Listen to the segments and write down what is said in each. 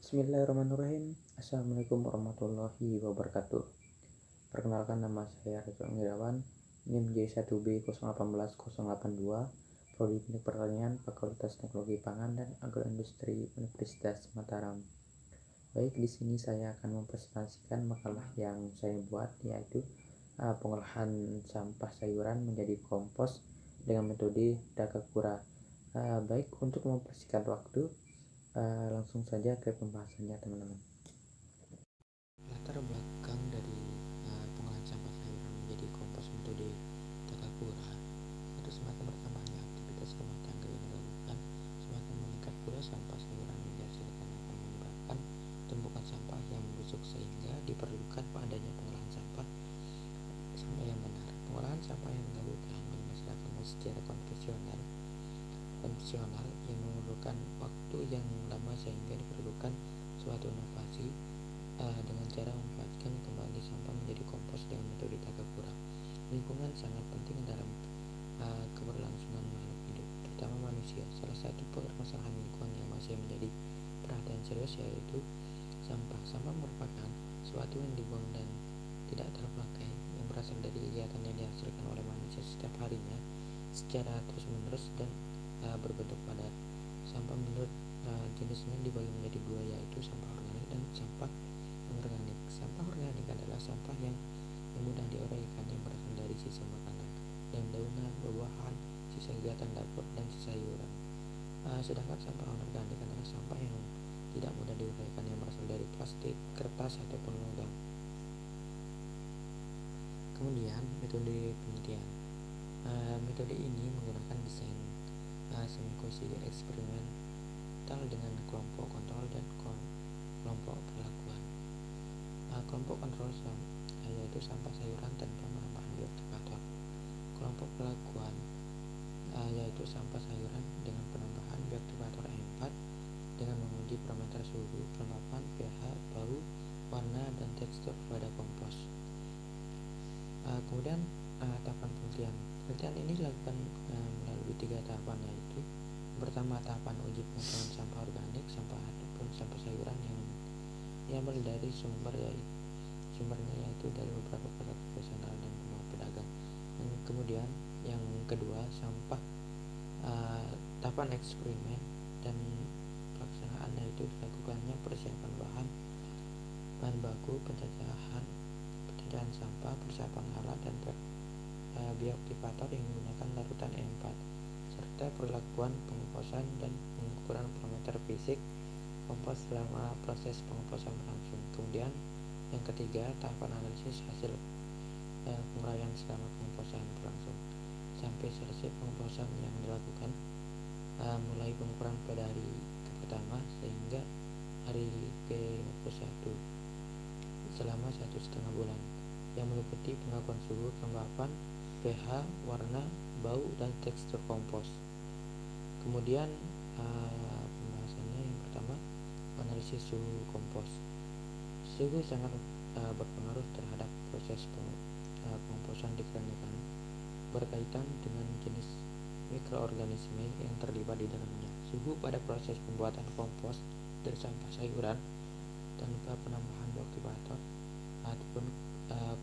Bismillahirrahmanirrahim. Assalamualaikum warahmatullahi wabarakatuh. Perkenalkan, nama saya Rizwan Irawan, NIM J1B081082, Prodi Teknik Pertanian, Fakultas Teknologi Pangan dan Agroindustri Universitas Mataram. Baik, di sini saya akan mempresentasikan makalah yang saya buat, yaitu pengolahan sampah sayuran menjadi kompos dengan metode Takakura. Baik, untuk mempersingkat waktu, langsung saja ke pembahasannya, teman-teman. Latar belakang dari pengolahan sampah sayuran menjadi kompos metode Takakura itu semakin bertambahnya aktivitas rumah tangga yang dilakukan, semakin meningkat pula sampah sayuran yang dihasilkan akan menyebabkan tumpukan sampah yang membusuk, sehingga diperlukan adanya pengolahan sampah yang benar. Pengolahan sampah yang dilakukan oleh masyarakat secara konvensional yang memerlukan waktu yang lama, sehingga diperlukan suatu inovasi dengan cara memanfaatkan kembali sampah menjadi kompos dengan metode Takakura. Lingkungan sangat penting dalam keberlangsungan makhluk hidup, terutama manusia. Salah satu permasalahan lingkungan yang masih menjadi perhatian serius yaitu sampah. Sampah merupakan sesuatu yang dibuang dan tidak terpakai, yang berasal dari kegiatan yang dihasilkan oleh manusia setiap harinya secara terus-menerus dan berbentuk padat. Sampah menurut jenisnya dibagi menjadi dua, yaitu sampah organik dan sampah anorganik. Sampah organik adalah sampah yang mudah diuraikan, yang berasal dari sisa makanan, daun-daunan, buah-buahan, sisa kegiatan dapur, dan sisa sayuran. Sedangkan sampah anorganik adalah sampah yang tidak mudah diuraikan, yang berasal dari plastik, kertas, ataupun logam. Kemudian metode penelitian. Metode ini menggunakan desain semi-quasi eksperimental dengan kelompok kontrol dan kelompok perlakuan. Kelompok kontrol yaitu sampah sayuran tanpa penambahan bioaktivator. Kelompok perlakuan yaitu sampah sayuran dengan penambahan bioaktivator E4 dengan menguji parameter suhu, kelembapan, pH, bau, warna, dan tekstur pada kompos. Kemudian tahapan penelitian. Penelitian ini dilakukan melalui 3 tahapan, yaitu pertama, tahapan uji pengetahuan sampah organik, sampah ataupun sampah sayuran yang berasal dari sumbernya yaitu dari beberapa produk profesional dan pedagang. Dan kemudian yang kedua, tahapan eksperimen dan pelaksanaan, yaitu dilakukannya persiapan bahan baku, penjajahan sampah, persiapan alat dan bioaktivator yang menggunakan larutan E4, serta perlakuan pengomposan dan pengukuran parameter fisik kompos selama proses pengomposan berlangsung. Kemudian yang ketiga, tahapan analisis hasil penguraian selama pengomposan berlangsung sampai selesai pengomposan yang dilakukan mulai pengukuran pada hari pertama sehingga hari ke-51 selama 1,5 bulan, yang meliputi pengakuan suhu, kelembapan, pH, warna, bau, dan tekstur kompos. Kemudian pembahasannya yang pertama, analisis suhu kompos. Suhu sangat berpengaruh terhadap proses pengomposan dikarenakan berkaitan dengan jenis mikroorganisme yang terlibat di dalamnya. Suhu pada proses pembuatan kompos dari sampah sayuran tanpa penambahan bioaktivator ataupun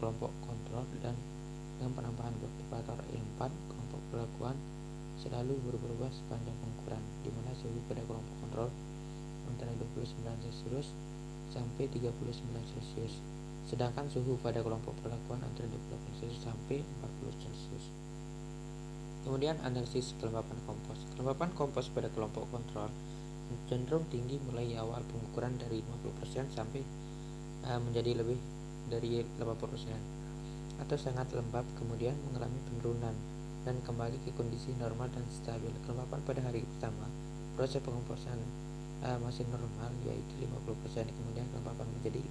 kelompok kontrol dan dengan penambahan bioaktivator E4 kelompok perlakuan selalu berubah sepanjang pengukuran, di mana suhu pada kelompok kontrol antara 29 Celcius sampai 39 Celcius, sedangkan suhu pada kelompok perlakuan antara 28 Celcius sampai 40 Celcius. Kemudian analisis kelembapan kompos. Kelembapan kompos pada kelompok kontrol cenderung tinggi mulai awal pengukuran dari 50% sampai menjadi lebih dari 80% atau sangat lembab, kemudian mengalami penurunan dan kembali ke kondisi normal dan stabil. Kelembapan pada hari pertama proses pengomposan masih normal, yaitu 50%, kemudian kelembapan menjadi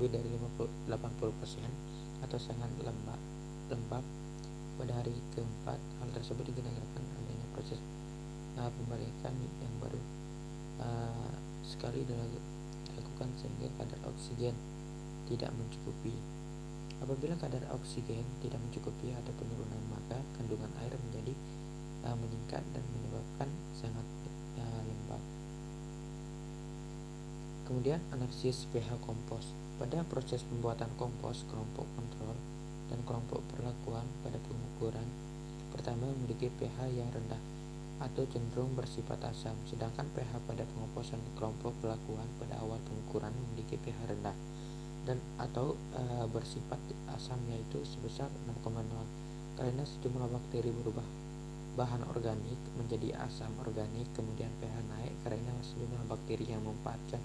lebih dari 80% atau sangat lembab pada hari keempat. Hal tersebut dikarenakan adanya proses pembalikan yang baru sekali dilakukan sehingga kadar oksigen tidak mencukupi. Apabila kadar oksigen tidak mencukupi atau penurunan, maka kandungan air menjadi meningkat dan menyebabkan sangat lembab. Kemudian analisis pH kompos. Pada proses pembuatan kompos, kelompok kontrol dan kelompok perlakuan pada pengukuran pertama memiliki pH yang rendah atau cenderung bersifat asam, sedangkan pH pada pengomposan kelompok perlakuan pada awal pengukuran memiliki pH rendah dan atau bersifat asam, yaitu sebesar 6,0, karena sejumlah bakteri berubah bahan organik menjadi asam organik. Kemudian pH naik karena sejumlah bakteri yang memanfaatkan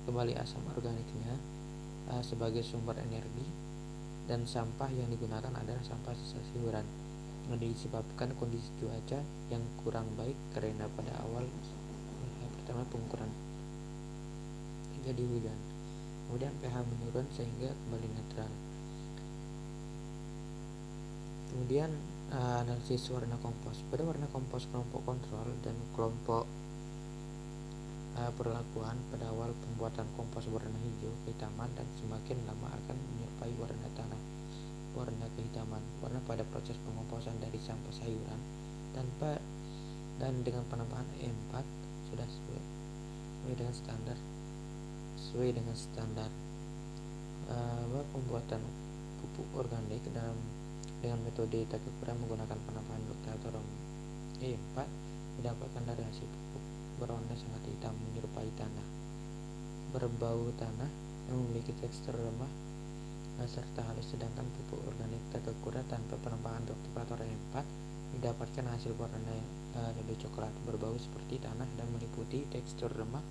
kembali asam organiknya sebagai sumber energi, dan sampah yang digunakan adalah sampah sisa sayuran. Disebabkan kondisi cuaca yang kurang baik karena pada awal pertama pengukuran terjadi hujan. Kemudian pH menurun sehingga kembali netral. Kemudian analisis warna kompos. Pada warna kompos kelompok kontrol dan kelompok perlakuan pada awal pembuatan kompos berwarna hijau kehitaman dan semakin lama akan menyerupai warna tanah warna kehitaman. Warna pada proses pengomposan dari sampah sayuran dan dengan penambahan E4 sudah sesuai dengan standar pembuatan pupuk organik dengan metode Takakura menggunakan penambahan dokter E4 didapatkan dari hasil pupuk berwarna sangat hitam menyerupai tanah, berbau tanah yang memiliki tekstur lemah serta halus, sedangkan pupuk organik Takakura tanpa penambahan dokter E4 didapatkan hasil warna lebih coklat, berbau seperti tanah dan meliputi tekstur lemah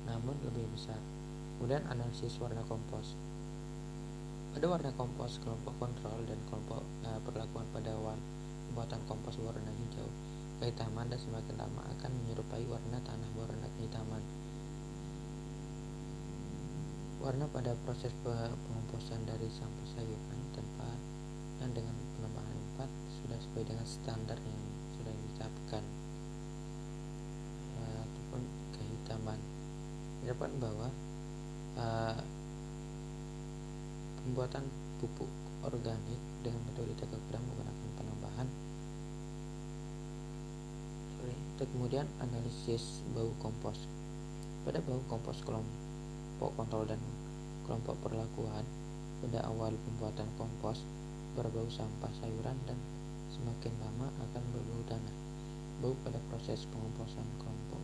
namun lebih besar. Kemudian analisis warna kompos. Pada warna kompos kelompok kontrol dan kelompok perlakuan pada awal pembuatan kompos berwarna hijau kehitaman dan semakin lama akan menyerupai warna tanah berwarna kehitaman. Warna pada proses pengomposan dari sampah sayuran dan dengan penambahan 4 sudah sesuai dengan standar yang sudah ditetapkan ataupun kehitaman. Didapat bahwa pembuatan pupuk organik dengan metode Takakura menggunakan penambahan. Kemudian analisis bau kompos. Pada bau kompos kelompok kontrol dan kelompok perlakuan pada awal pembuatan kompos berbau sampah sayuran dan semakin lama akan berbau tanah. Bau pada proses pengomposan kelompok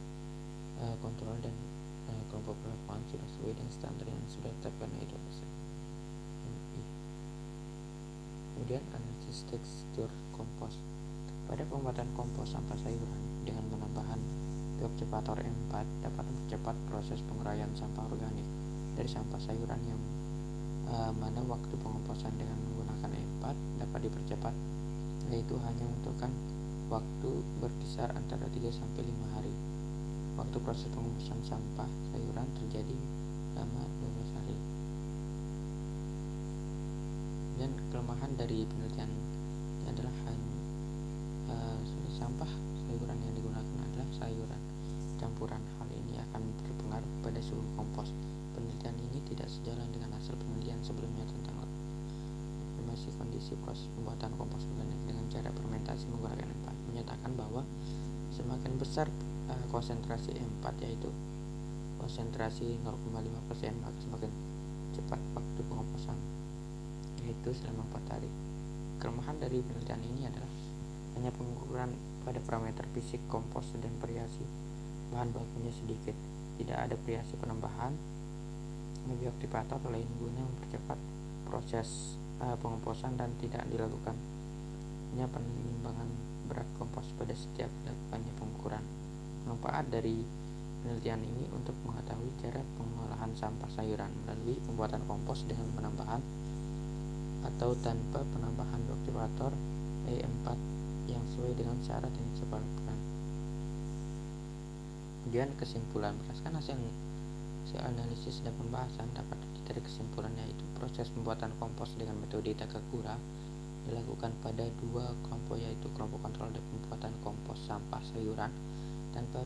kontrol dan kelompok perlakuan sudah sesuai dengan standar yang sudah ditetapkan yaitu MI. Kemudian analisis tekstur kompos. Pada pembuatan kompos sampah sayuran dengan penambahan bioaktivator E4 dapat mempercepat proses penguraian sampah organik dari sampah sayuran yang mana waktu pengomposan dengan menggunakan E4 dapat dipercepat, yaitu hanya membutuhkan waktu berkisar antara 3-5 hari. Waktu proses pengomposan sampah sayuran terjadi selama 12 hari. Dan kelemahan dari penelitian ini adalah sampah sayuran yang digunakan adalah sayuran campuran. Hal ini akan berpengaruh pada suhu kompos. Penelitian ini tidak sejalan dengan hasil penelitian sebelumnya tentang optimasi kondisi proses pembuatan kompos organik dengan cara fermentasi menggunakan E4, menyatakan bahwa semakin besar konsentrasi E4 yaitu konsentrasi 0,5%, maka semakin cepat waktu pengomposan, yaitu selama 4 hari. Kelemahan dari penelitian ini adalah hanya pengukuran pada parameter fisik kompos dan variasi bahan bakunya sedikit. Tidak ada variasi penambahan bioaktivator lain guna mempercepat proses pengomposan dan tidak dilakukan hanya penimbangan berat kompos pada setiap dilakukannya pengukuran. Manfaat dari penelitian ini untuk mengetahui cara pengolahan sampah sayuran melalui pembuatan kompos dengan penambahan atau tanpa penambahan bioaktivator E4 yang sesuai dengan syarat yang disepakati. Kemudian kesimpulan. Berdasarkan hasil analisis dan pembahasan dapat ditarik kesimpulan yaitu proses pembuatan kompos dengan metode Takakura dilakukan pada 2 kelompok, yaitu kelompok kontrol dan pembuatan kompos sampah sayuran tanpa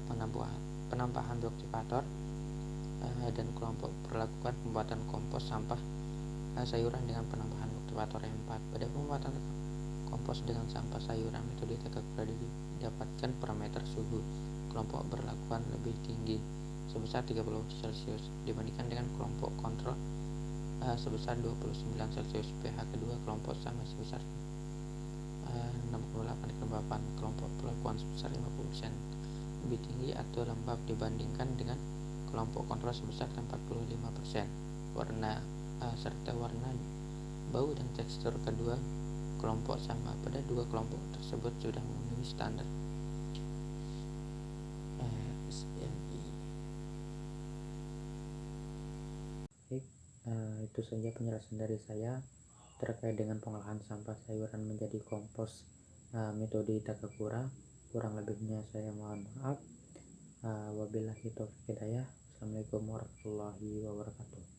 penambahan bioaktivator dan kelompok perlakuan pembuatan kompos sampah sayuran dengan penambahan bioaktivator E4. Pada pembuatan kompos dengan sampah sayuran metode Takakura didapatkan parameter suhu kelompok perlakuan lebih tinggi sebesar 30 Celcius dibandingkan dengan kelompok kontrol sebesar 29 Celcius. pH kedua kelompok sama sebesar 68,8. Kelompok pelakuan sebesar 50% lebih tinggi atau lembab dibandingkan dengan kelompok kontrol sebesar 45%. Warna serta warna, bau dan tekstur kedua kelompok sama pada dua kelompok tersebut sudah memenuhi standar SNI. Baik, itu saja penjelasan dari saya terkait dengan pengolahan sampah sayuran menjadi kompos metode Takakura. Kurang lebihnya saya mohon maaf. Wabillahi taufiq hidayah. Assalamualaikum warahmatullahi wabarakatuh.